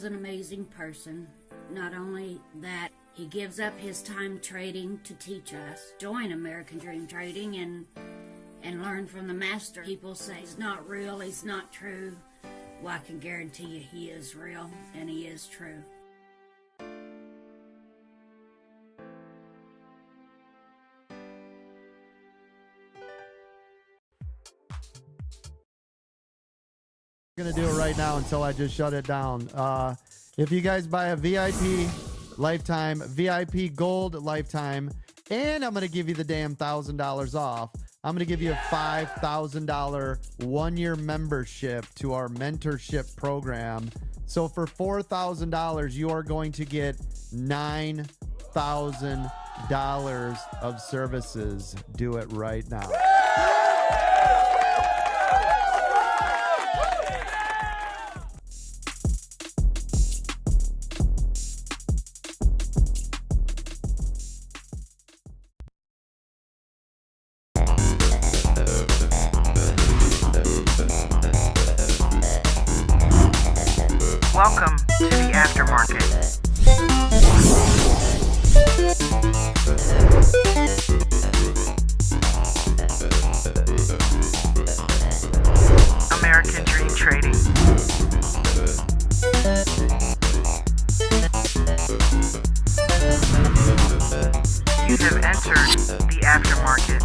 is an amazing person. Not only that, he gives up his time trading to teach us. Join American Dream Trading and learn from the master. People say he's not real, he's not true. Well, I can guarantee you he is real and he is true. I'm going to do it right now until I just shut it down. If you guys buy a VIP lifetime, VIP gold lifetime, and I'm going to give you the damn $1,000 off, I'm going to give you a $5,000 one-year membership to our mentorship program. So for $4,000, you are going to get $9,000 of services. Do it right now. Welcome to the Aftermarket. American Dream Trading. You have entered the Aftermarket.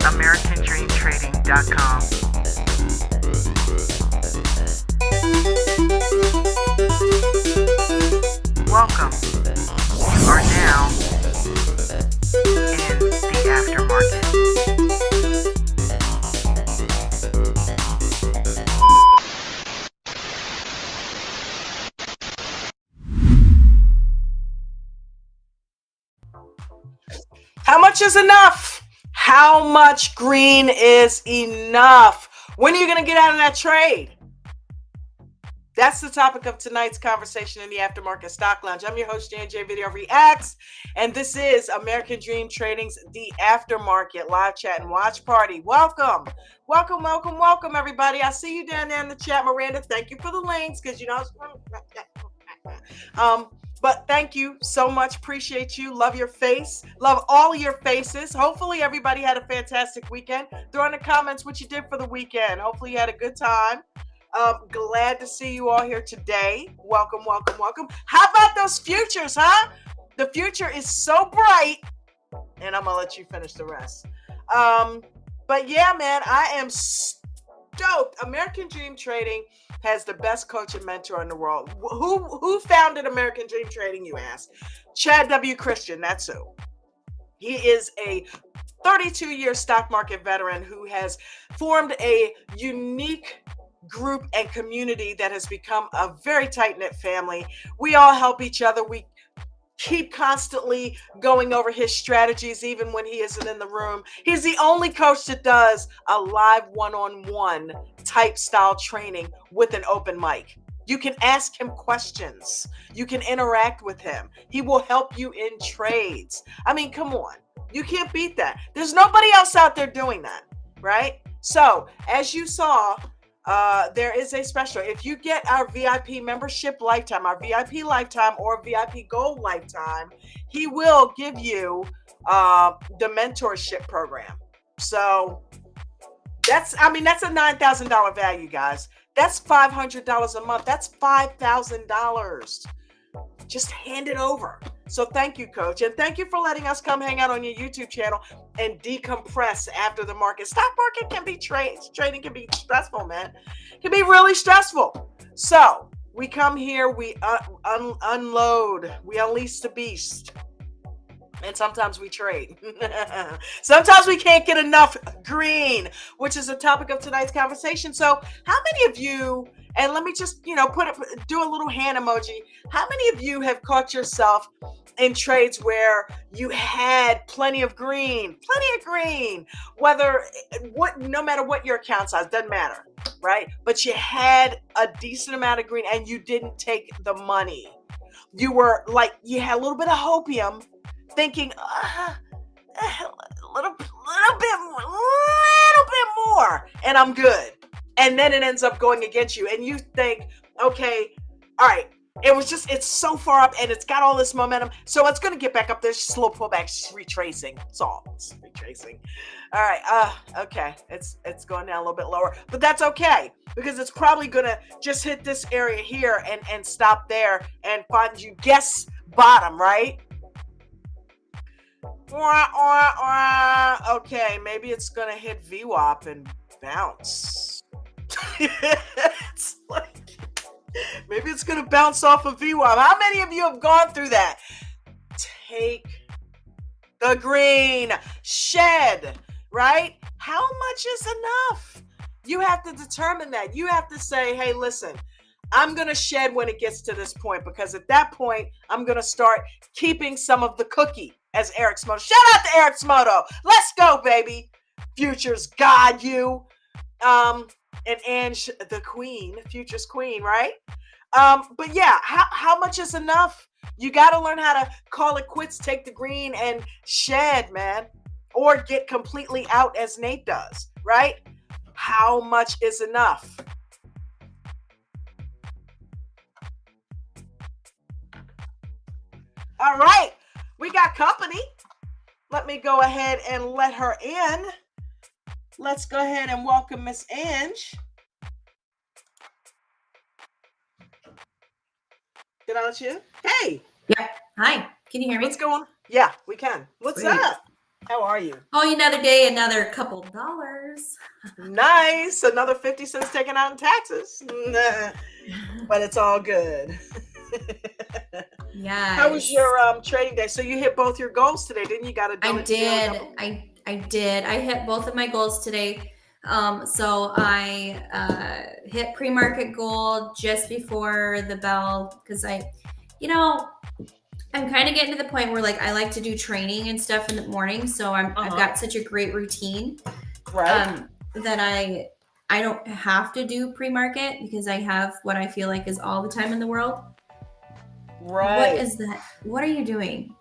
AmericanDreamTrading.com. Welcome. You are now in the Aftermarket. How much is enough? How much green is enough? When are you going to get out of that trade? That's the topic of tonight's conversation in the Aftermarket Stock Lounge. I'm your host, J&J Video Reacts, and this is American Dream Trading's The Aftermarket Live Chat and Watch Party. Welcome, welcome, welcome, welcome, everybody. I see you down there in the chat, Miranda. Thank you for the links, because you know, but thank you so much. Appreciate you. Love your face. Love all of your faces. Hopefully everybody had a fantastic weekend. Throw in the comments what you did for the weekend. Hopefully you had a good time. Glad to see you all here today. Welcome, welcome, welcome. How about those futures, huh? The future is so bright. And I'm going to let you finish the rest. But yeah, man, I am stoked. American Dream Trading has the best coach and mentor in the world. Who founded American Dream Trading, you ask? Chad W. Christian, that's who. He is a 32-year stock market veteran who has formed a unique group and community that has become a very tight-knit family. We all help each other. We keep constantly going over his strategies, even when he isn't in the room. He's the only coach that does a live one-on-one type style training with an open mic. You can ask him questions. You can interact with him. He will help you in trades. I mean, come on. You can't beat that. There's nobody else out there doing that, right? So, as you saw, there is a special. If you get our VIP membership lifetime, our VIP lifetime or VIP gold lifetime, he will give you the mentorship program. So that's a $9,000 value, guys. That's $500 a month. That's $5,000. Just hand it over. So thank you, Coach. And thank you for letting us come hang out on your YouTube channel and decompress after the market. Stock market can be trading can be stressful, man. It can be really stressful. So we come here, we unload, we unleash the beast. And sometimes we trade. Sometimes we can't get enough green, which is the topic of tonight's conversation. So how many of you, and let me just, do a little hand emoji. How many of you have caught yourself in trades where you had plenty of green, no matter what your account size, doesn't matter, right? But you had a decent amount of green and you didn't take the money. You were like, you had a little bit of hopium, thinking, little bit more, and I'm good. And then it ends up going against you, and you think, okay, all right, it's so far up, and it's got all this momentum, so it's going to get back up there. Slow pullback, retracing. It's retracing. All right, okay, it's going down a little bit lower, but that's okay, because it's probably going to just hit this area here and stop there and find you guess bottom, right? Okay, maybe it's going to hit VWAP and bounce. It's like, maybe it's going to bounce off of VWAP. How many of you have gone through that? Take the green, shed, right? How much is enough? You have to determine that. You have to say, hey, listen, I'm going to shed when it gets to this point, because at that point, I'm going to start keeping some of the cookie, as Eric Smoto. Shout out to Eric Smoto. Let's go, baby. Futures God, you. And Ange, the queen, Futures queen, right? But yeah, how much is enough? You got to learn how to call it quits, take the green and shed, man, or get completely out as Nate does, right? How much is enough? All right, we got company. Let me go ahead and let her in. Let's go ahead and welcome Miss Ange. Did I let you? Hey. Yeah. Hi. Can you hear me? What's going on? Yeah, we can. What's Sweet. up? How are you? Oh, another day, another couple dollars. Nice. Another 50 cents taken out in taxes. But it's all good. Yeah. How was your trading day? So you hit both your goals today, didn't you? I did. I did. I hit both of my goals today. So I hit pre-market goal just before the bell, because I'm kind of getting to the point where I like to do training and stuff in the morning. So I've got such a great routine, right? That I don't have to do pre-market, because I have what I feel like is all the time in the world. Right. What is that? What are you doing?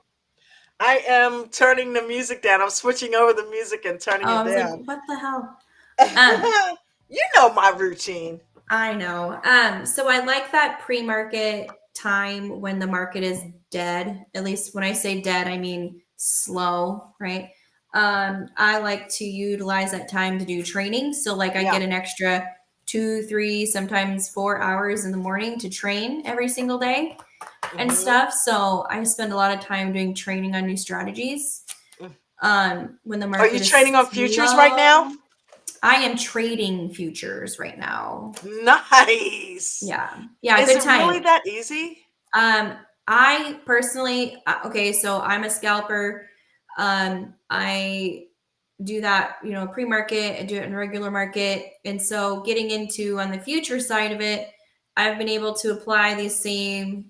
I am turning the music down. I'm switching over the music and turning it I was down. like, what the hell? You know my routine. I know. So I like that pre-market time when the market is dead. At least when I say dead, I mean slow, right? I like to utilize that time to do training. So I get an extra 2, 3, sometimes 4 hours in the morning to train every single day and stuff. So I spend a lot of time doing training on new strategies. When the market Are you training on futures right now? I am trading futures right now. Nice. Yeah. Is good it time. really that easy? I personally, so I'm a scalper. I do that, pre-market, I do it in regular market. And so getting into on the future side of it, I've been able to apply the same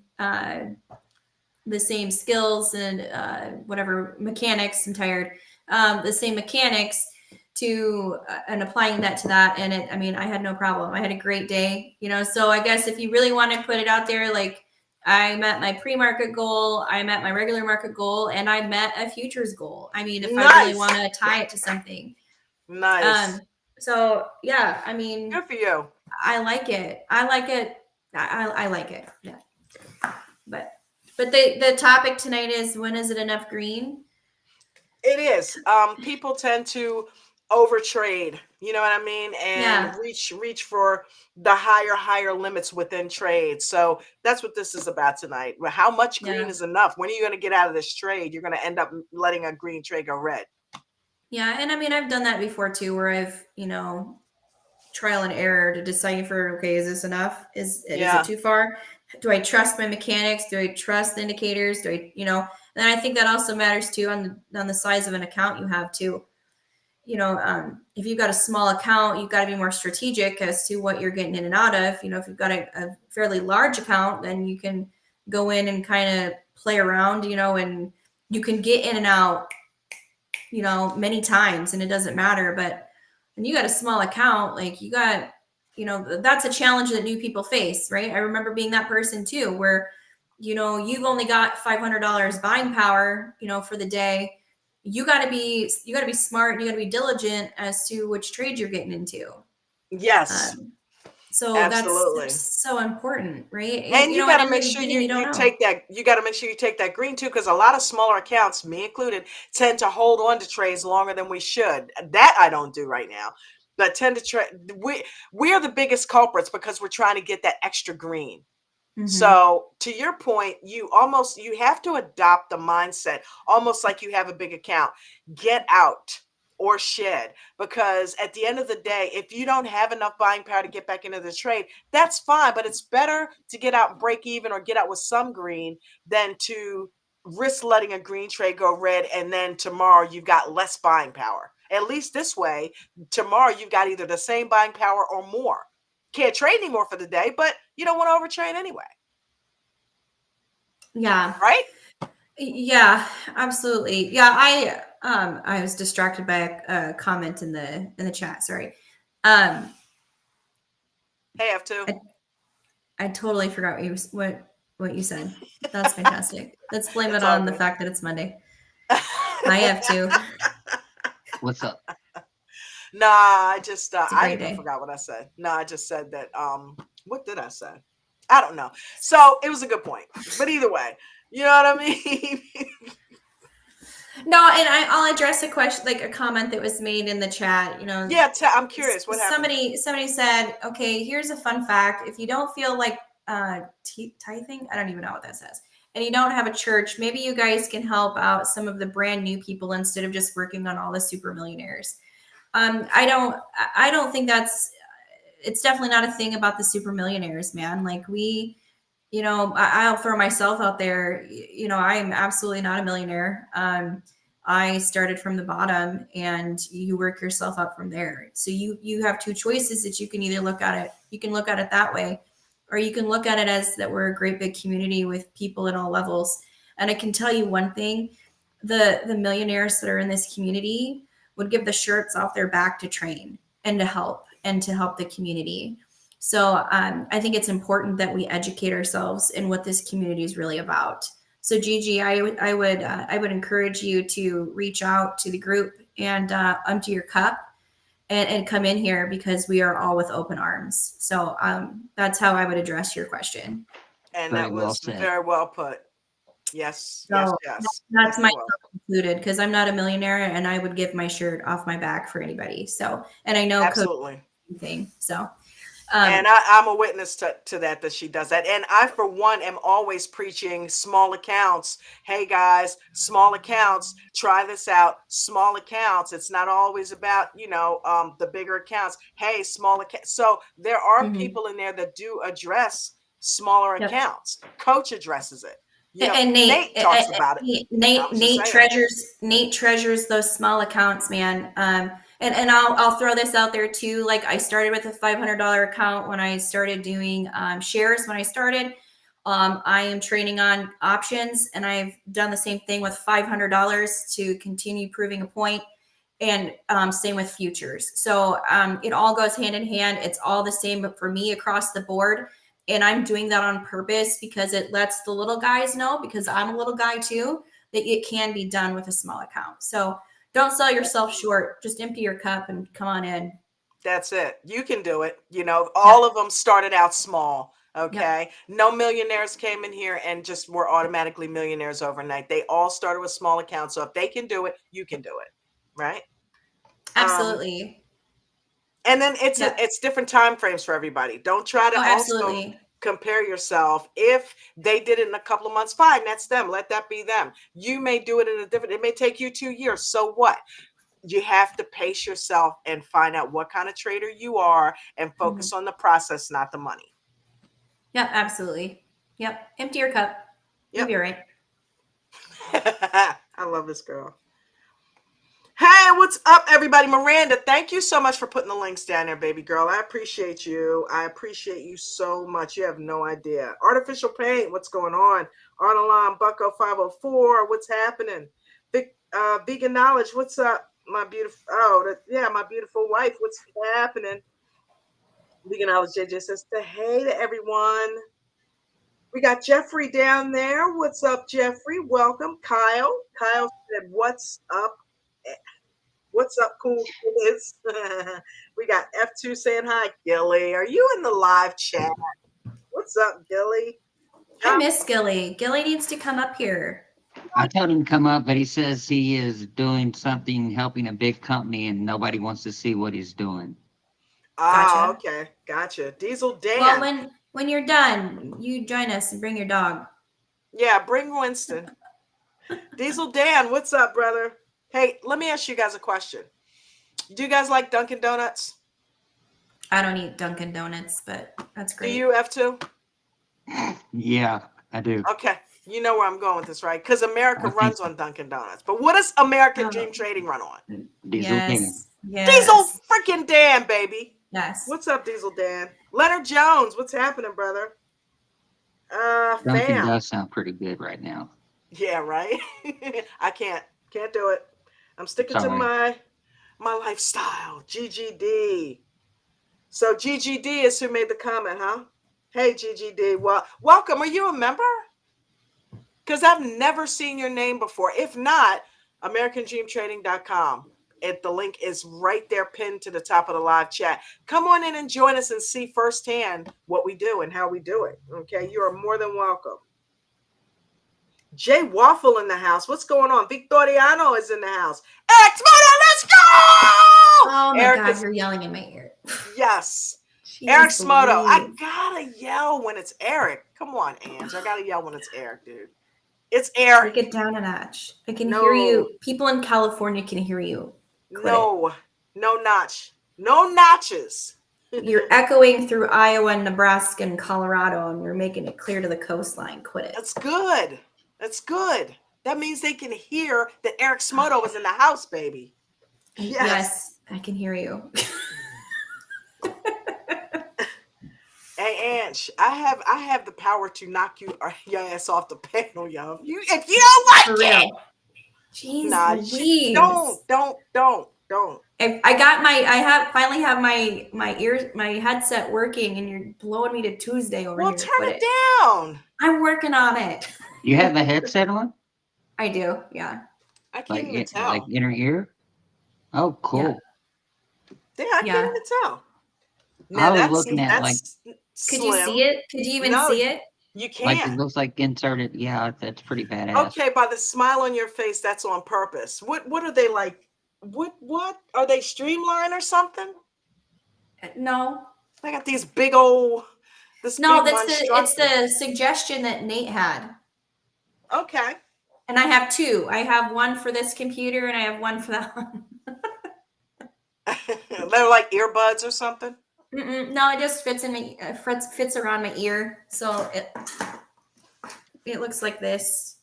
skills and whatever mechanics. I'm tired. The same mechanics to and applying that to that. And I had no problem. I had a great day, so I guess if you really want to put it out there, I met my pre-market goal, I met my regular market goal, and I met a futures goal. If Nice. I really want to tie it to something. Nice. So yeah, good for you. I like it. I like it. Yeah. But the topic tonight is, when is it enough green? It is. People tend to overtrade, you know what I mean? And reach for the higher limits within trades. So that's what this is about tonight. How much green is enough? When are you going to get out of this trade? You're going to end up letting a green trade go red. Yeah. And I've done that before too, where I've, trial and error to decipher, okay, is this enough? Is it too far? Do I trust my mechanics? Do I trust the indicators? Do I, and I think that also matters too on the size of an account you have too. If you've got a small account, you've got to be more strategic as to what you're getting in and out of. If you've got a fairly large account, then you can go in and kind of play around, and you can get in and out, many times, and it doesn't matter. But when you got a small account, you got, that's a challenge that new people face, right? I remember being that person too, where, you've only got $500 buying power, for the day. you got to be smart, and you got to be diligent as to which trade you're getting into. Yes. So Absolutely. that's so important, right? And you And got to in the make sure beginning, you don't you know. take that. You got to make sure you take that green too, because a lot of smaller accounts, me included, tend to hold on to trades longer than we should. That I don't do right now, but tend to trade. We're the biggest culprits because we're trying to get that extra green. So to your point, you have to adopt the mindset, almost like you have a big account. Get out or shed, because at the end of the day, if you don't have enough buying power to get back into the trade, that's fine. But it's better to get out and break even or get out with some green than to risk letting a green trade go red and then tomorrow you've got less buying power. At least this way, tomorrow you've got either the same buying power or more. Can't trade anymore for the day, but you don't want to overtrade anyway. Yeah. Right? Yeah, absolutely. Yeah, I was distracted by a comment in the chat. Sorry. Hey, F2. I totally forgot what you said. That's fantastic. Let's blame it all on the good. fact that it's Monday. I have to. What's up? Nah, I just It's a I great even day. forgot what I said. No, I just said that what did I say? I don't know. So it was a good point. But either way, you know what I mean? No, and I'll address a question, like a comment that was made in the chat. Yeah, I'm curious. What happened? Somebody said, okay, here's a fun fact. If you don't feel like tithing, I don't even know what that says, and you don't have a church, maybe you guys can help out some of the brand new people instead of just working on all the super millionaires. I don't think it's definitely not a thing about the super millionaires, man. Like I'll throw myself out there. I'm absolutely not a millionaire. I started from the bottom, and you work yourself up from there. So you have two choices that you can either look at it. You can look at it that way, or you can look at it as that we're a great big community with people at all levels. And I can tell you one thing: the millionaires that are in this community would give the shirts off their back to train and to help the community. So I think it's important that we educate ourselves in what this community is really about. So Gigi, I would encourage you to reach out to the group and empty your cup and come in here, because we are all with open arms. So that's how I would address your question. And Very that well was said. very well put. Yes, So yes. that's Yes, it myself was. included, because I'm not a millionaire and I would give my shirt off my back for anybody. So, and I know Absolutely. thing. So And I'm a witness to that she does that. And I, for one, am always preaching small accounts. Hey guys, small accounts, try this out. Small accounts. It's not always about, the bigger accounts. Hey, small accounts. So there are people in there that do address smaller Yep. accounts. Coach addresses it. And Nate talks about it. Nate treasures those small accounts, man. And I'll throw this out there too. Like, I started with a $500 account when I started doing shares. When I started, I am trading on options, and I've done the same thing with $500 to continue proving a point. And same with futures. So it all goes hand in hand. It's all the same, but for me across the board. And I'm doing that on purpose because it lets the little guys know, because I'm a little guy too, that it can be done with a small account. So don't sell yourself short. Just empty your cup and come on in. That's it. You can do it. All of them started out small. Okay. Yep. No millionaires came in here and just were automatically millionaires overnight. They all started with small accounts. So if they can do it, you can do it. Right. Absolutely. And then it's different time frames for everybody. Don't try to also compare yourself. If they did it in a couple of months, fine, that's them. Let that be them. You may do it it may take you 2 years. So what? You have to pace yourself and find out what kind of trader you are and focus on the process, not the money. Yep, absolutely. Yep. Empty your cup. You'll be right. I love this girl. Hey, what's up, everybody? Miranda, thank you so much for putting the links down there, baby girl. I appreciate you. I appreciate you so much. You have no idea. Artificial Paint, what's going on? Arnolan Bucko 504, what's happening? Vegan Knowledge, what's up? My beautiful, my beautiful wife, what's happening? Vegan Knowledge JJ says, hey to everyone. We got Jeffrey down there. What's up, Jeffrey? Welcome. Kyle. Kyle said, "What's up? What's up, cool kids?" We got F2 saying hi. Gilly, are you in the live chat? What's up, Gilly? I miss Gilly. Gilly needs to come up here. I told him to come up, but he says he is doing something, helping a big company, and nobody wants to see what he's doing. Ah, Gotcha. okay. Gotcha. Diesel Dan. Well, when you're done, you join us and bring your dog. Yeah, bring Winston. Diesel Dan, what's up, brother? Hey, let me ask you guys a question. Do you guys like Dunkin' Donuts? I don't eat Dunkin' Donuts, but that's great. Do you, F2? Yeah, I do. Okay. You know where I'm going with this, right? Because America runs on Dunkin' Donuts. But what does American Dream Trading run on? Diesel Dan. Yes. Diesel freaking Dan, baby. Yes. What's up, Diesel Dan? Leonard Jones, what's happening, brother? Dunkin' Fam. does sound pretty good right now. Yeah, right? I can't do it. I'm sticking to Sorry. my lifestyle. GGD. So GGD is who made the comment, huh? Hey, GGD. Well, welcome. Are you a member? Because I've never seen your name before. If not, AmericanDreamTrading.com. The link is right there pinned to the top of the live chat. Come on in and join us and see firsthand what we do and how we do it. Okay, you are more than welcome. Jay Waffle in the house. What's going on? Victoriano is in the house. X Moto, let's go! Oh my God, you're yelling in my ear. Yes. Jeez, Eric Smoto. I Louise. gotta yell when it's Eric. Come on, Ange. I gotta yell when it's Eric, dude. It's Eric. Take it down a notch. I can hear you. People in California can hear you. No notch. No notches. You're echoing through Iowa and Nebraska and Colorado, and you're making it clear to the coastline. Quit it. That's good. That's good. That means they can hear that Eric Smoto is in the house, baby. Yes, I can hear you. Hey, Ange, I have the power to knock your ass off the panel, yo. If you don't like For it, real. Jeez, Louise. Don't. I finally have my headset working, and you're blowing me to Tuesday over here. Well, turn it down. I'm working on it. You have the headset on? I do, yeah. I can't even tell. Like inner ear? Oh, cool. Yeah, I can't even tell. Now, I was looking at Could you see it? Could you even see it? You can't. Like it looks like inserted. Yeah, that's pretty badass. Okay, by the smile on your face, that's on purpose. What are they like? What are they, Streamline or something? No. They got these big old. It's the suggestion that Nate had. Okay. And I have two. I have one for this computer, and I have one for that one. They're like earbuds or something. No, it just fits fits around my ear, so it looks like this.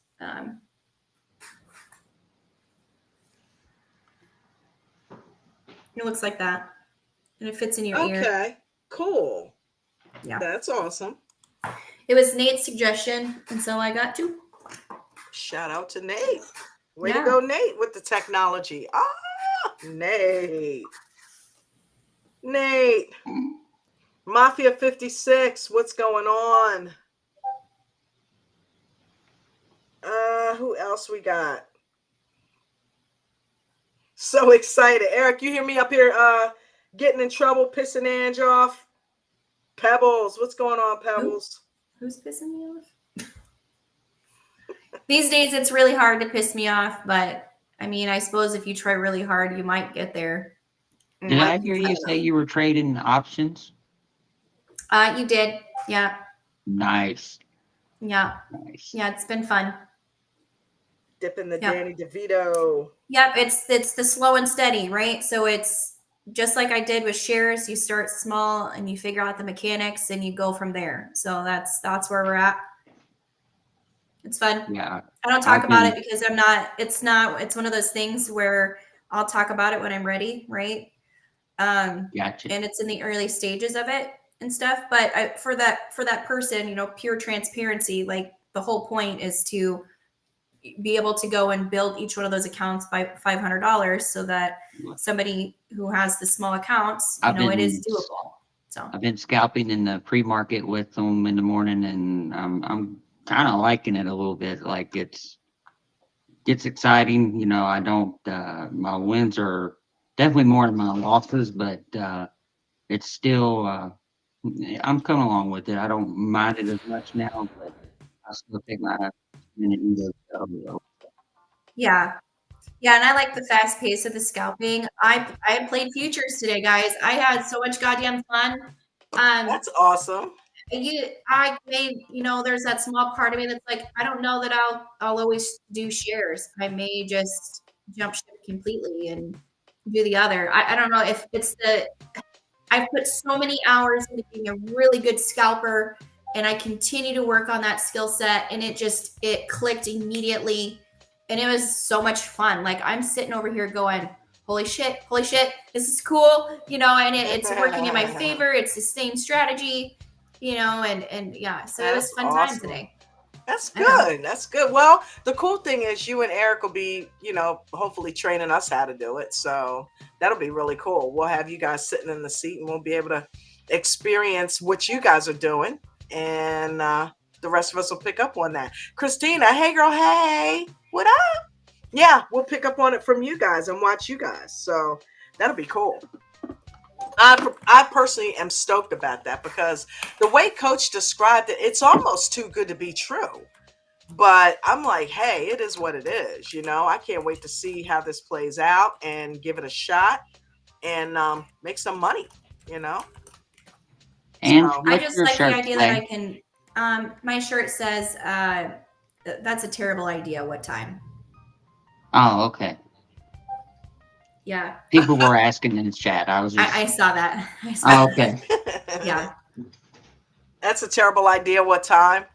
It looks like that, and it fits in your ear. Okay, cool. Yeah, that's awesome. It was Nate's suggestion, and so I got two. Shout out to Nate. Way to go, Nate, with the technology. Nate. Mafia 56, what's going on? Who else we got? So excited. Eric, you hear me up here getting in trouble, pissing Ange off? Pebbles, what's going on, Pebbles? Who's pissing me off? These days, it's really hard to piss me off, but I mean, I suppose if you try really hard, you might get there. Did I hear you say you were trading options? You did. Yeah. Nice. Yeah. Nice. Yeah, it's been fun. Dipping the Danny DeVito. Yep, it's the slow and steady, right? So it's just like I did with shares. You start small and you figure out the mechanics and you go from there. So that's where we're at. It's fun. Yeah. I don't talk about it because it's one of those things where I'll talk about it when I'm ready, right? Gotcha. And it's in the early stages of it and stuff. But for that person, pure transparency, like the whole point is to be able to go and build each one of those accounts by $500 so that somebody who has the small accounts, it is doable. So I've been scalping in the pre-market with them in the morning, and I'm kind of liking it a little bit. Like it's exciting. You know, I don't. My wins are definitely more than my losses, but it's still. I'm coming along with it. I don't mind it as much now, but I still take my minute and go. yeah. Yeah, and I like the fast pace of the scalping. I played futures today, guys. I had so much goddamn fun. That's awesome. I may, there's that small part of me that's like, I don't know that I'll always do shares. I may just jump ship completely and do the other. I don't know if it's I've put so many hours into being a really good scalper, and I continue to work on that skill set, and it clicked immediately, and it was so much fun. Like I'm sitting over here going, holy shit, this is cool, and it's working in my favor. It's the same strategy, and yeah, so it was That's fun time awesome. today. That's I know. good. That's good. Well, the cool thing is you and Eric will be, hopefully training us how to do it. So that'll be really cool. We'll have you guys sitting in the seat and we'll be able to experience what you guys are doing. And the rest of us will pick up on that. Christina, hey girl, hey, what up? Yeah, we'll pick up on it from you guys and watch you guys. So that'll be cool. I personally am stoked about that because the way Coach described it, it's almost too good to be true. But I'm like, hey, it is what it is. I can't wait to see how this plays out and give it a shot and make some money. And So, I what's just your like the shirt idea that I say? can. My shirt says, "That's a terrible idea." What time? Oh, okay. Yeah, People were asking in the chat. I was just. I saw that. I saw Oh, that. okay. Yeah. That's a terrible idea. What time?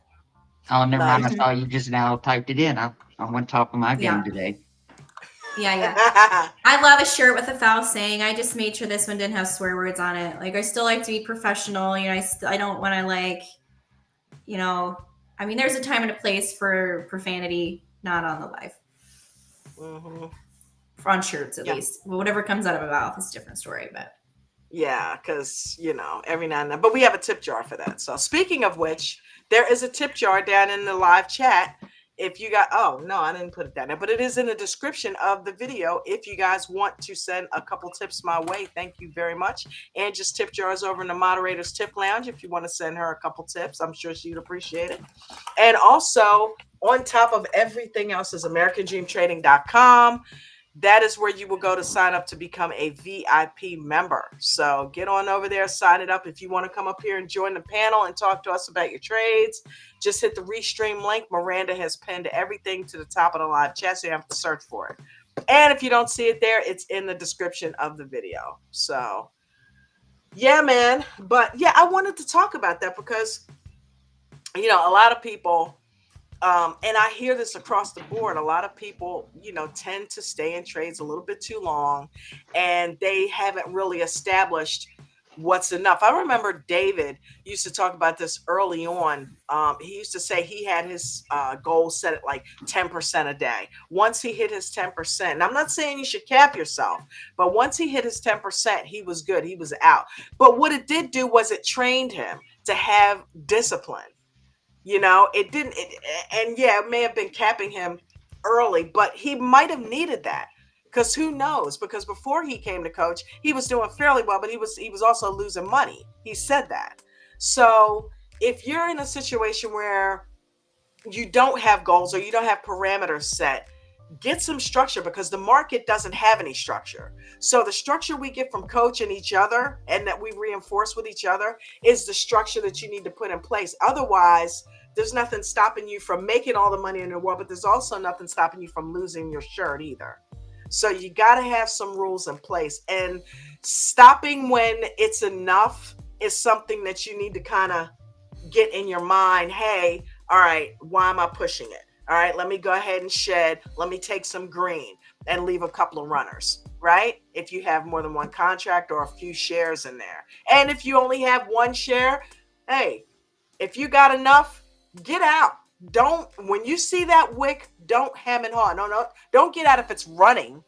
Oh, never mind. I Nice. Mhm. saw you just now typed it in. I'm on top of my game Yeah. today. Yeah. I love a shirt with a foul saying. I just made sure this one didn't have swear words on it. Like I still like to be professional. I don't want to I mean, there's a time and a place for profanity, not on the live. hmm On shirts, at Yeah. least. Well, whatever comes out of my mouth is a different story. But Yeah, because, every now and then. But we have a tip jar for that. So speaking of which, there is a tip jar down in the live chat. If you got, oh, no, I didn't put it down there, but it is in the description of the video. If you guys want to send a couple tips my way, thank you very much. And just tip jars over in the moderator's tip lounge. If you want to send her a couple tips, I'm sure she'd appreciate it. And also, on top of everything else, is AmericanDreamTrading.com. That is where you will go to sign up to become a VIP member. So get on over there, sign it up. If you want to come up here and join the panel and talk to us about your trades, just hit the Restream link. Miranda has pinned everything to the top of the live chat, so you have to search for it. And if you don't see it there, it's in the description of the video. So, yeah, man. But yeah, I wanted to talk about that because, a lot of people, and I hear this across the board. A lot of people, tend to stay in trades a little bit too long, and they haven't really established what's enough. I remember David used to talk about this early on. He used to say he had his goal set at like 10% a day. Once he hit his 10%, and I'm not saying you should cap yourself, but once he hit his 10%, he was good. He was out. But what it did do was it trained him to have discipline. It didn't, and yeah, it may have been capping him early, but he might have needed that because who knows? Because before he came to coach, he was doing fairly well, but he was also losing money. He said that. So if you're in a situation where you don't have goals or you don't have parameters set, get some structure because the market doesn't have any structure. So the structure we get from coach and each other and that we reinforce with each other is the structure that you need to put in place. Otherwise, there's nothing stopping you from making all the money in the world, but there's also nothing stopping you from losing your shirt either. So you got to have some rules in place, and stopping when it's enough is something that you need to kind of get in your mind. Hey, all right, why am I pushing it? All right, let me go ahead and shed. Let me take some green and leave a couple of runners, right? If you have more than one contract or a few shares in there. And if you only have one share, hey, if you got enough, get out. When you see that wick, don't hem and haw. No, don't get out if it's running.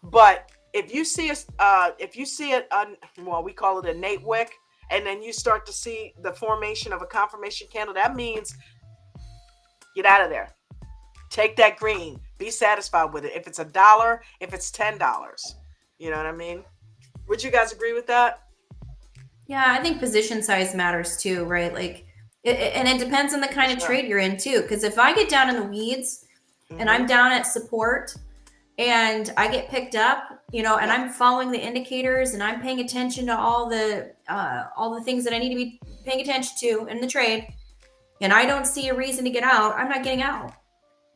But if you see we call it a Nate wick, and then you start to see the formation of a confirmation candle, that means get out of there. Take that green. Be satisfied with it. If it's $1, if it's $10, you know what I mean? Would you guys agree with that? Yeah, I think position size matters too, right? Like, and it depends on the kind of trade you're in too. Because if I get down in the weeds and I'm down at support and I get picked up, and I'm following the indicators and I'm paying attention to all the things that I need to be paying attention to in the trade, and I don't see a reason to get out, I'm not getting out.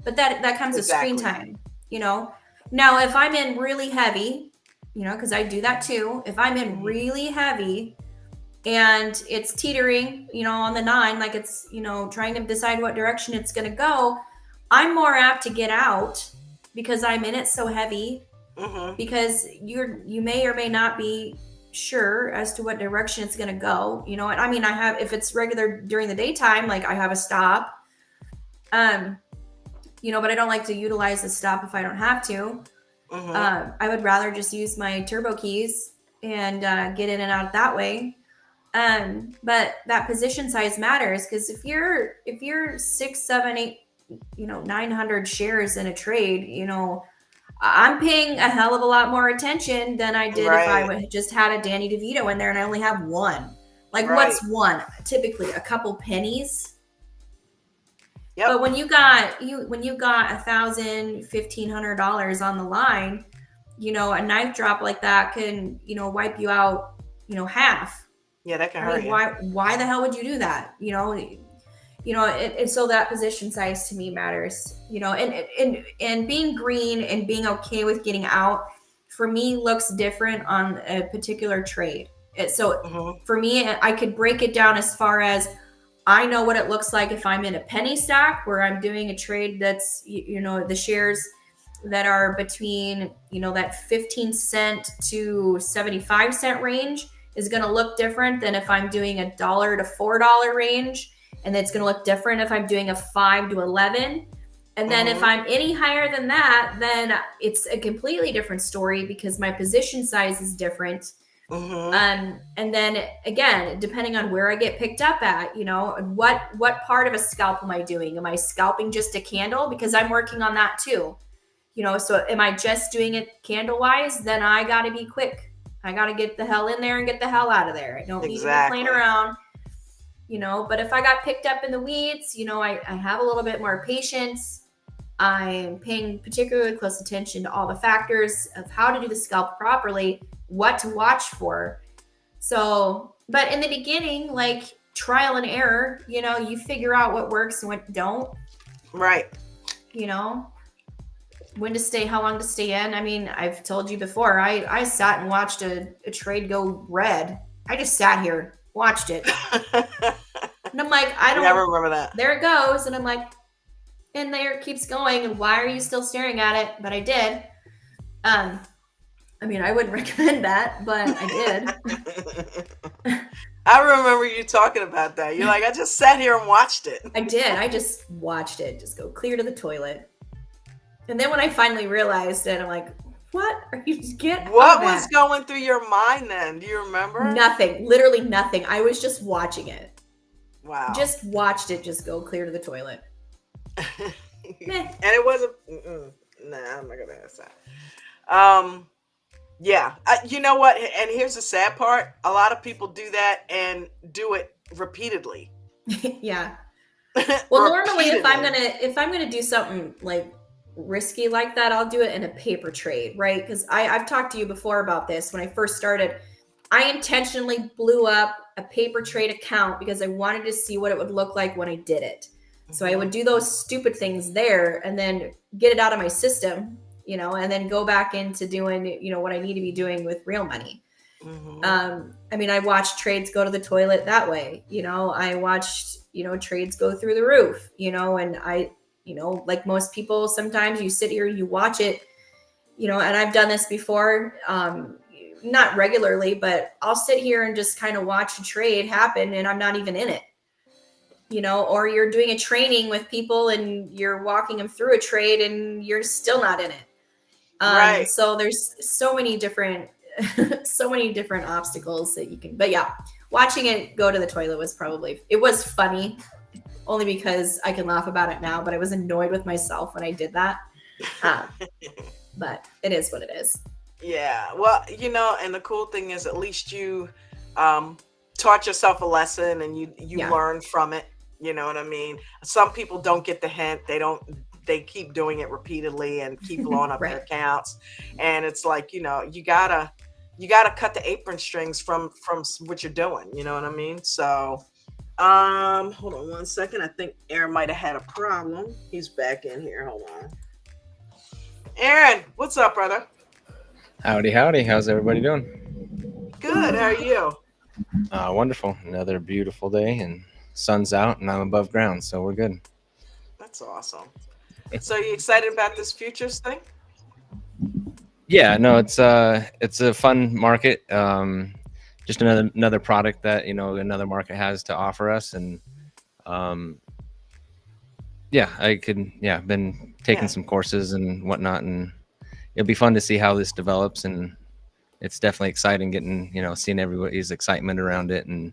But that comes with screen time, Now, if I'm in really heavy, because I do that too. If I'm in really heavy and it's teetering, on the 9, like it's, trying to decide what direction it's going to go, I'm more apt to get out because I'm in it so heavy, because you may or may not be sure as to what direction it's going to go. I mean, if it's regular during the daytime, like I have a stop, but I don't like to utilize the stop if I don't have to. I would rather just use my turbo keys and get in and out that way. But that position size matters, because if you're 6, 7, 8, 900 shares in a trade, I'm paying a hell of a lot more attention than I did if I just had a Danny DeVito in there and I only have one. Like, what's one? Typically a couple pennies. Yep. But when you got $1,000, $1,500 on the line, a knife drop like that can, wipe you out, half. Yeah, that can hurt you. Why the hell would you do that? And so that position size to me matters, and being green and being okay with getting out for me looks different on a particular trade. For me, I could break it down as far as I know what it looks like if I'm in a penny stock where I'm doing a trade that's, the shares that are between, that 15 cent to 75 cent range is going to look different than if I'm doing $1 to $4 range. And it's going to look different if I'm doing a 5 to 11. And then if I'm any higher than that, then it's a completely different story because my position size is different. And then again, depending on where I get picked up at, what part of a scalp am I doing? Am I scalping just a candle? Because I'm working on that too. So am I just doing it candle wise? Then I got to be quick. I got to get the hell in there and get the hell out of there. I don't need to be playing around, but if I got picked up in the weeds, I have a little bit more patience. I'm paying particularly close attention to all the factors of how to do the scalp properly, what to watch for. So, but in the beginning, like trial and error, you figure out what works and what don't. Right. When to stay, how long to stay in. I mean, I've told you before, I sat and watched a trade go red. I just sat here, watched it. And I'm like, I don't never remember that. There it goes. And I'm like, and there it keeps going. And why are you still staring at it? But I did. I mean, I wouldn't recommend that, but I did. I remember you talking about that. You're like, I just sat here and watched it. I did. I just watched it just go clear to the toilet. And then when I finally realized it, I'm like, what are you getting? What was going through your mind then? Do you remember? Nothing. Literally nothing. I was just watching it. Wow. Just watched it just go clear to the toilet. And it wasn't. Nah, I'm not going to ask that. Yeah. You know what? And here's the sad part. A lot of people do that and do it repeatedly. Yeah. Well, normally if I'm gonna do something like risky like that, I'll do it in a paper trade, right? Because I've talked to you before about this. When I first started, I intentionally blew up a paper trade account because I wanted to see what it would look like when I did it. So I would do those stupid things there and then get it out of my system, and then go back into doing, what I need to be doing with real money. I mean, I watched trades go to the toilet that way. I watched, trades go through the roof, and I, like most people, sometimes you sit here, you watch it, and I've done this before, not regularly, but I'll sit here and just kind of watch a trade happen and I'm not even in it, or you're doing a training with people and you're walking them through a trade and you're still not in it. Right. So there's so many different obstacles that you can, but yeah, watching it go to the toilet was it was funny, only because I can laugh about it now, but I was annoyed with myself when I did that. But it is what it is. Yeah. Well, and the cool thing is, at least you taught yourself a lesson, and you learned from it. You know what I mean? Some people don't get the hint. They keep doing it repeatedly and keep blowing up Right. their accounts. And it's like, you gotta cut the apron strings from what you're doing. You know what I mean? So hold on one second. I think Aaron might have had a problem. He's back in here. Hold on. Aaron, what's up, brother? Howdy. How's everybody doing? Good. How are you? Wonderful. Another beautiful day, and sun's out, and I'm above ground, so we're good. That's awesome. So, you excited about this futures thing? Yeah, no, it's a fun market. Just another product that another market has to offer us, and been taking some courses and whatnot, and it'll be fun to see how this develops, and it's definitely exciting getting seeing everybody's excitement around it and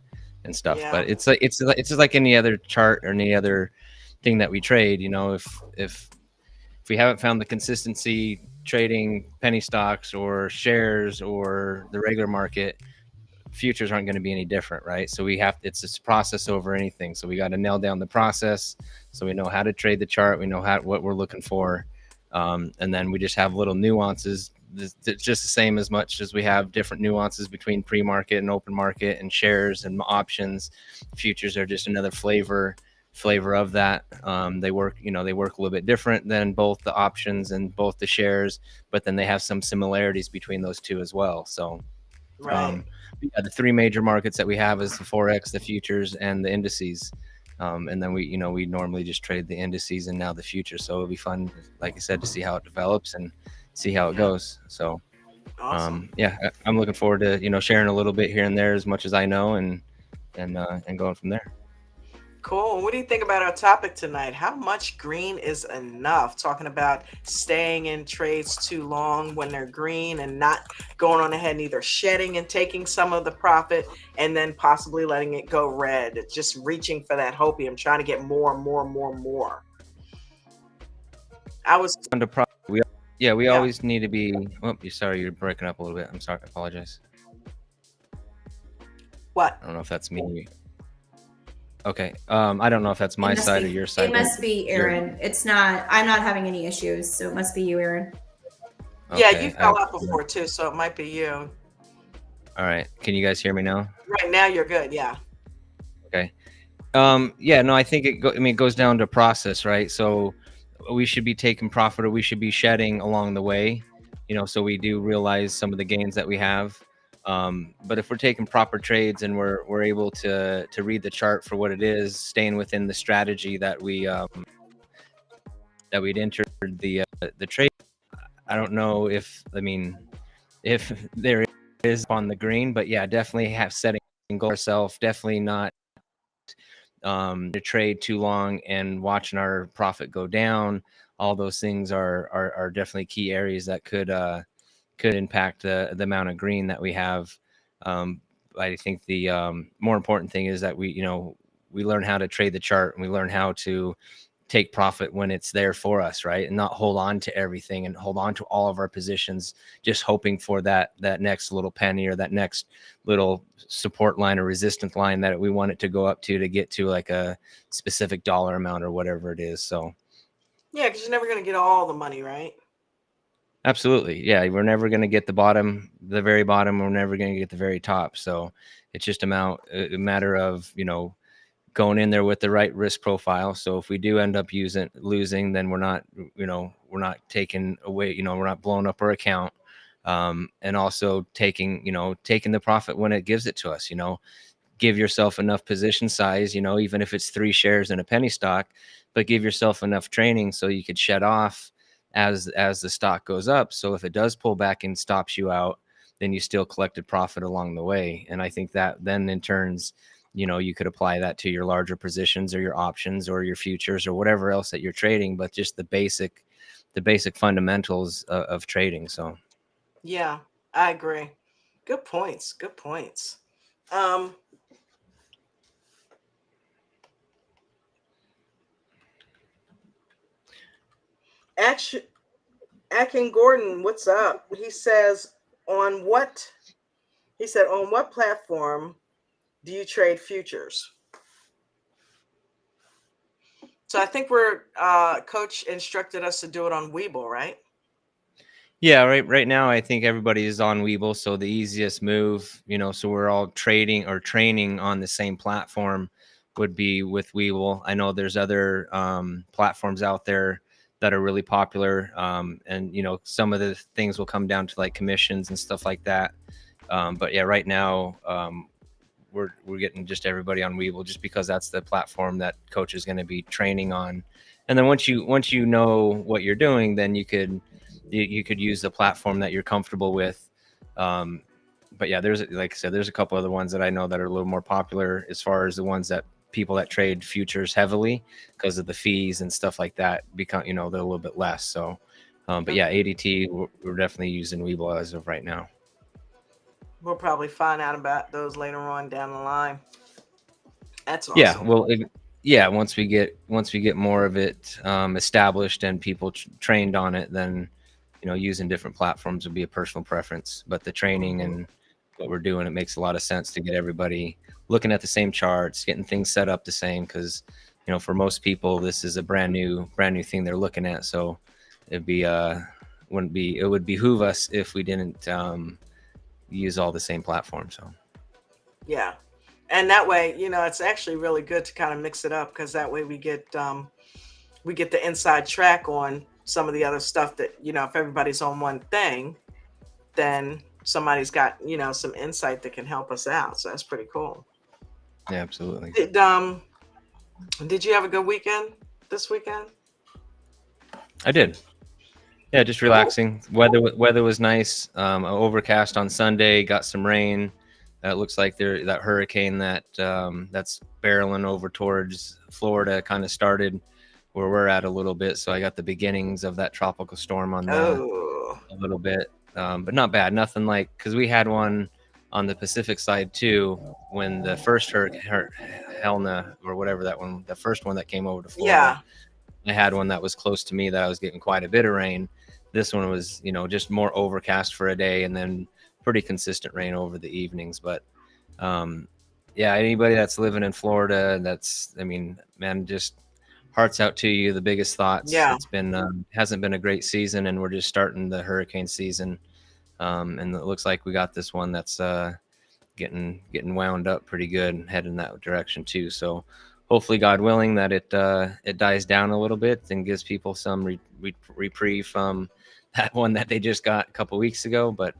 stuff. Yeah. But it's just like any other chart or any other thing that we trade. If we haven't found the consistency trading penny stocks or shares or the regular market, futures aren't going to be any different, right? So it's this process over anything. So we got to nail down the process, so we know how to trade the chart, we know what we're looking for, and then we just have little nuances. It's just the same as much as we have different nuances between pre-market and open market and shares and options. Futures are just another flavor of that. They work a little bit different than both the options and both the shares, but then they have some similarities between those two as well. So right. The three major markets that we have is the Forex, the futures, and the indices. And then we normally just trade the indices and now the futures. So it'll be fun, like I said, to see how it develops and see how it goes. So Awesome. I'm looking forward to sharing a little bit here and there as much as I know, and going from there. Cool. What do you think about our topic tonight? How much green is enough? Talking about staying in trades too long when they're green and not going on ahead and either shedding and taking some of the profit and then possibly letting it go red. It's just reaching for that hopium, trying to get more and more and more and more. We always need to be. Oh, sorry, you're breaking up a little bit. I'm sorry. I apologize. What? I don't know if that's me. Okay. I don't know if that's my side or your side. It must be Aaron. It's not. I'm not having any issues, so it must be you, Aaron. Okay. Yeah, you fell out before too, so it might be you. All right. Can you guys hear me now? Right now, you're good. Yeah. Okay. No, I think it goes down to process, right? So we should be taking profit, or we should be shedding along the way, so we do realize some of the gains that we have. But if we're taking proper trades and we're able to read the chart for what it is, staying within the strategy that we'd entered the trade, I don't know if there is on the green, but yeah, definitely have setting goal ourselves, definitely not to trade too long and watching our profit go down. All those things are definitely key areas that could impact the amount of green that we have. I think the more important thing is that we learn how to trade the chart, and we learn how to take profit when it's there for us, right? And not hold on to everything and hold on to all of our positions, just hoping for that next little penny or that next little support line or resistance line that we want it to go up to get to like a specific dollar amount or whatever it is. So yeah, because you're never going to get all the money, right? Absolutely. Yeah. We're never going to get the very bottom. We're never going to get the very top. So it's just a matter of, going in there with the right risk profile. So if we do end up losing, then we're not taking away, we're not blowing up our account. And also taking the profit when it gives it to us, give yourself enough position size, even if it's 3 shares in a penny stock, but give yourself enough training so you could shed off as the stock goes up. So if it does pull back and stops you out, then you still collected profit along the way. And I think that then in turns, you could apply that to your larger positions or your options or your futures or whatever else that you're trading, but just the basic fundamentals of trading. So yeah, I agree. Good points. Akin Gordon, what's up? He says, on what platform do you trade futures? So I think Coach instructed us to do it on Webull, right? Yeah, right now I think everybody is on Webull, so the easiest move, so we're all trading or training on the same platform would be with Webull. I know there's other platforms out there that are really popular, and some of the things will come down to like commissions and stuff like that. But yeah, right now we're getting just everybody on Webull just because that's the platform that Coach is going to be training on. And then once you know what you're doing, then you could use the platform that you're comfortable with. But yeah, there's, like I said, there's a couple other ones that I know that are a little more popular as far as the ones that people that trade futures heavily because of the fees and stuff like that become, they're a little bit less. So, but yeah, ADT, we're definitely using Webull as of right now. We'll probably find out about those later on down the line. That's awesome. Yeah, well, once we get more of it established and people trained on it, then using different platforms would be a personal preference. But the training and what we're doing, it makes a lot of sense to get everybody looking at the same charts, getting things set up the same, because for most people this is a brand new thing they're looking at. So it would behoove us if we didn't use all the same platform. So yeah, and that way it's actually really good to kind of mix it up, because that way we get the inside track on some of the other stuff that if everybody's on one thing, then somebody's got some insight that can help us out. So that's pretty cool. Yeah, absolutely. Did you have a good weekend this weekend? I did. Yeah, just relaxing. Weather was nice. Overcast on Sunday, got some rain. It looks like that hurricane that's barreling over towards Florida kind of started where we're at a little bit. So I got the beginnings of that tropical storm on a little bit, but not bad. Nothing like, because we had one on the Pacific side too when the first hurricane, Helena or whatever that one, the first one that came over to Florida. Yeah. I had one that was close to me that I was getting quite a bit of rain. This one was, just more overcast for a day and then pretty consistent rain over the evenings. But yeah, anybody that's living in Florida, just hearts out to you. The biggest thoughts. Yeah. It's been hasn't been a great season, and we're just starting the hurricane season. And it looks like we got this one that's getting wound up pretty good and heading that direction too. So hopefully, God willing, that it dies down a little bit and gives people some reprieve from that one that they just got a couple weeks ago. But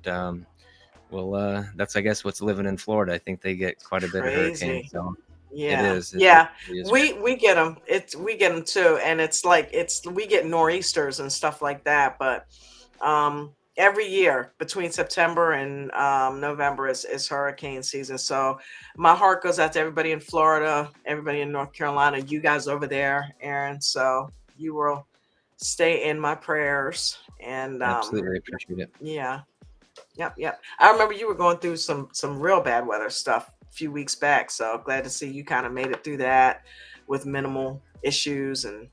that's, I guess, what's living in Florida. I think they get quite a bit of hurricanes. So yeah, it is. Yeah, it is. We get them. We get them too, and it's like we get nor'easters and stuff like that. But every year between September and November is hurricane season. So my heart goes out to everybody in Florida, everybody in North Carolina, you guys over there, Aaron. So you will stay in my prayers. And absolutely appreciate it. Yeah. Yep. I remember you were going through some real bad weather stuff a few weeks back. So glad to see you kind of made it through that with minimal issues. And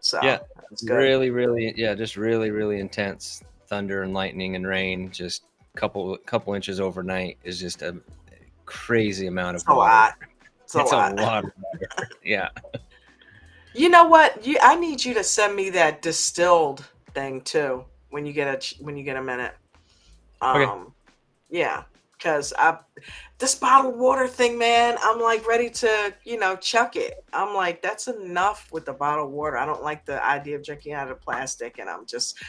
so yeah, that's good. Really, just really intense thunder and lightning and rain. Just couple inches overnight is just a crazy amount of water. It's a lot of water. Yeah. You know what? I need you to send me that distilled thing too when you get a minute. Okay. Yeah, because this bottled water thing, man, I'm like ready to chuck it. I'm like, that's enough with the bottled water. I don't like the idea of drinking out of plastic, and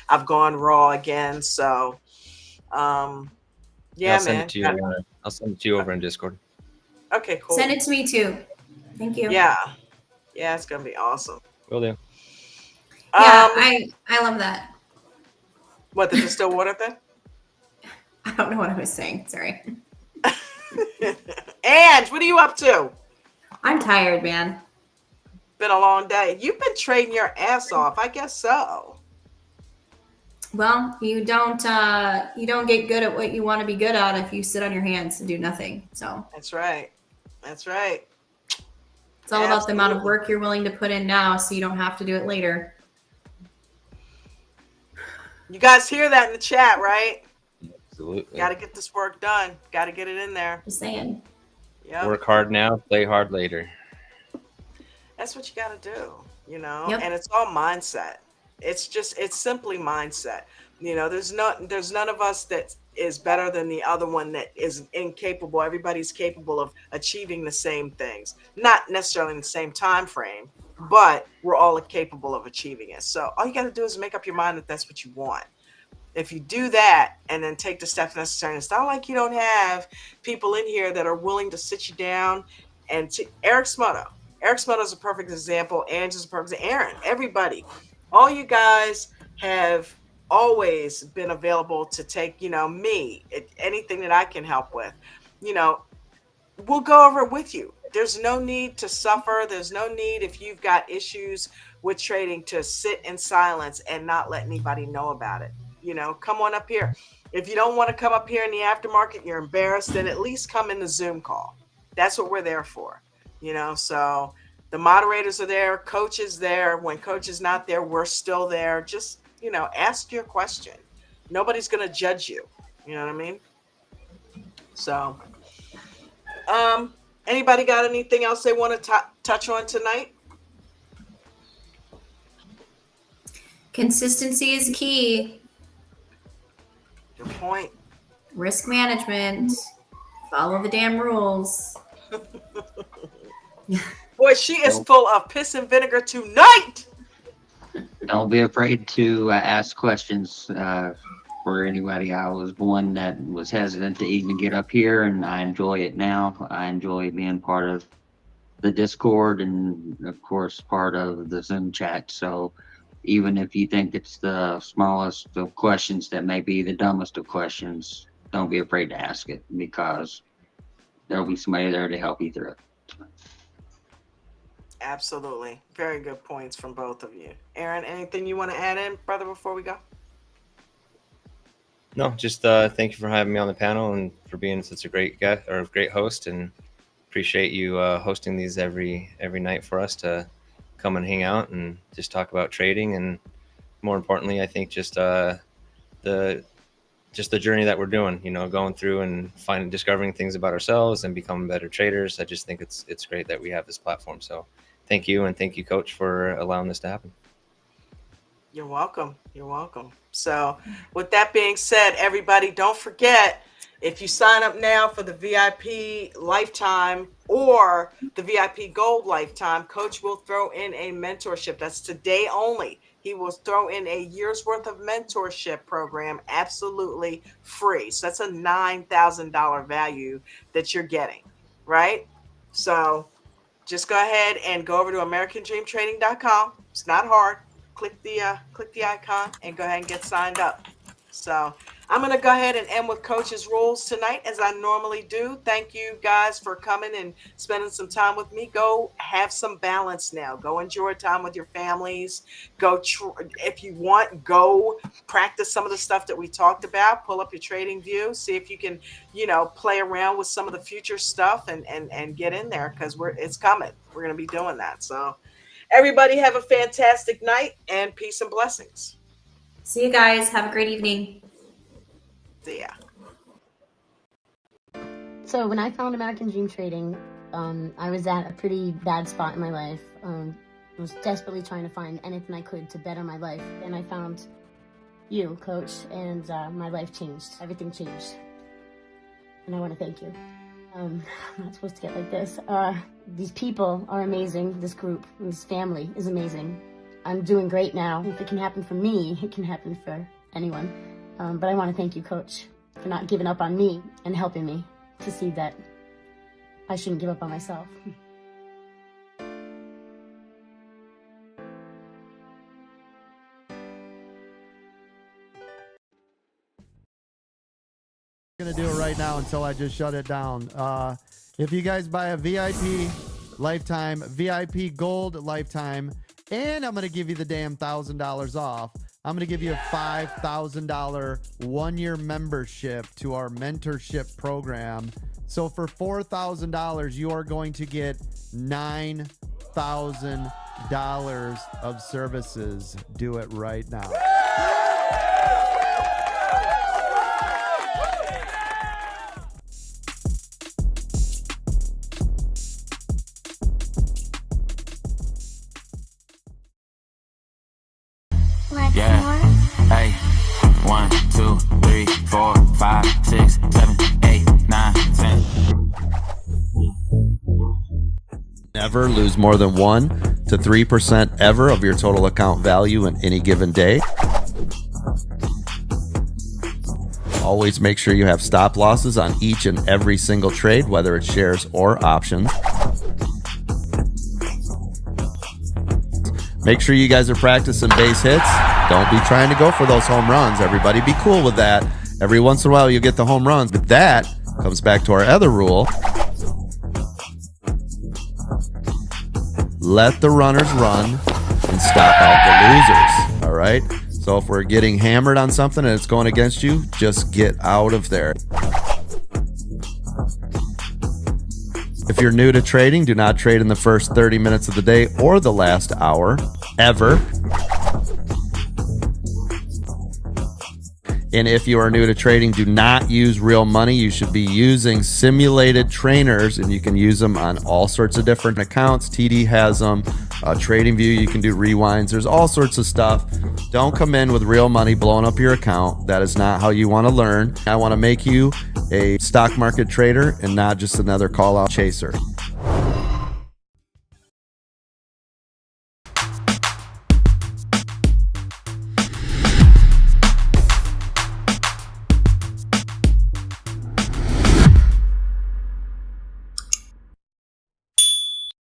I've gone raw again. So yeah, I'll send it to you. I'll send it to you over in Discord. Okay, cool. Send it to me too. Thank you. Yeah, it's gonna be awesome. Will do. Yeah, I love that. What, the distilled water thing? I don't know what I was saying. Sorry. Ange, what are you up to? I'm tired, man. Been a long day. You've been trading your ass off. I guess so. Well, you don't get good at what you want to be good at if you sit on your hands and do nothing. So That's right. It's all about the amount of work you're willing to put in now, so you don't have to do it later. You guys hear that in the chat, right? Absolutely. Got to get this work done. Got to get it in there. Just saying. Yep. Work hard now, play hard later. That's what you got to do, you know, Yep. and it's all mindset. It's simply mindset. You know, there's none of us that is better than the other one that is incapable. Everybody's capable of achieving the same things, not necessarily in the same time frame, but we're all capable of achieving it. So all you got to do is make up your mind that that's what you want. If you do that and then take the steps necessary, it's not like you don't have people in here that are willing to sit you down and Eric Smoto. Eric Smoto is a perfect example. Angie's a perfect example. Aaron, everybody, all you guys have always been available to take, you know, me, anything that I can help with, you know, we'll go over it with you. There's no need to suffer. There's no need if you've got issues with trading to sit in silence and not let anybody know about it. You know, come on up here. If you don't want to come up here in the aftermarket, you're embarrassed, then at least come in the Zoom call. That's what we're there for. You know, so the moderators are there, coach is there. When coach is not there, we're still there. Just, you know, ask your question. Nobody's going to judge you. You know what I mean? So, anybody got anything else they want to touch on tonight? Consistency is key. Good point. Risk management. Follow the damn rules. Boy, she is full of piss and vinegar tonight. Don't be afraid to ask questions for anybody. I was one that was hesitant to even get up here, and I enjoy it now. I enjoy being part of the Discord and, of course, part of the Zoom chat. So even if you think it's the smallest of questions that may be the dumbest of questions, don't be afraid to ask it, because there'll be somebody there to help you through it. Absolutely. Very good points from both of you. Aaron, anything you want to add in, brother, before we go? No, just thank you for having me on the panel and for being such a great guest or great host, and appreciate you hosting these every night for us to come and hang out and just talk about trading. And more importantly, I think just the journey that we're doing, you know, going through and discovering things about ourselves and becoming better traders. I just think it's great that we have this platform. So thank you, and thank you, Coach, for allowing this to happen. You're welcome. You're welcome. So with that being said, everybody, don't forget, if you sign up now for the VIP Lifetime or the VIP Gold Lifetime, Coach will throw in a mentorship. That's today only. He will throw in a year's worth of mentorship program absolutely free. So that's a $9,000 value that you're getting, right? So just go ahead and go over to AmericanDreamTrading.com. It's not hard. Click the icon and go ahead and get signed up. So I'm going to go ahead and end with Coach's rules tonight, as I normally do. Thank you guys for coming and spending some time with me. Go have some balance now. Go enjoy time with your families. Go, if you want, go practice some of the stuff that we talked about. Pull up your trading view. See if you can, you know, play around with some of the future stuff and get in there, because it's coming. We're going to be doing that. So everybody have a fantastic night, and peace and blessings. See you guys. Have a great evening. See ya. So when I found American Dream Trading, I was at a pretty bad spot in my life. I was desperately trying to find anything I could to better my life. And I found you, Coach, and my life changed. Everything changed. And I want to thank you. I'm not supposed to get like this. These people are amazing. This group, this family is amazing. I'm doing great now. If it can happen for me, it can happen for anyone. But I want to thank you, Coach, for not giving up on me and helping me to see that I shouldn't give up on myself. I'm going to do it right now until I just shut it down. If you guys buy a VIP Lifetime, VIP Gold Lifetime, and I'm going to give you the damn $1,000 off, I'm going to give you a $5,000 one-year membership to our mentorship program. So for $4,000, you are going to get $9,000 of services. Do it right now. Yeah. Hey, 1, 2, 3, 4, 5, 6, 7, 8, 9, 10. Never lose more than 1 to 3% ever of your total account value in any given day. Always make sure you have stop losses on each and every single trade, whether it's shares or options. Make sure you guys are practicing base hits. Don't be trying to go for those home runs. Everybody be cool with that. Every once in a while you get the home runs, but that comes back to our other rule. Let the runners run and stop out the losers. All right? So if we're getting hammered on something and it's going against you, just get out of there. If you're new to trading, do not trade in the first 30 minutes of the day or the last hour, ever. And if you are new to trading, do not use real money. You should be using simulated trainers, and you can use them on all sorts of different accounts. TD has them. TradingView, you can do rewinds. There's all sorts of stuff. Don't come in with real money blowing up your account. That is not how you want to learn. I want to make you a stock market trader and not just another call-out chaser.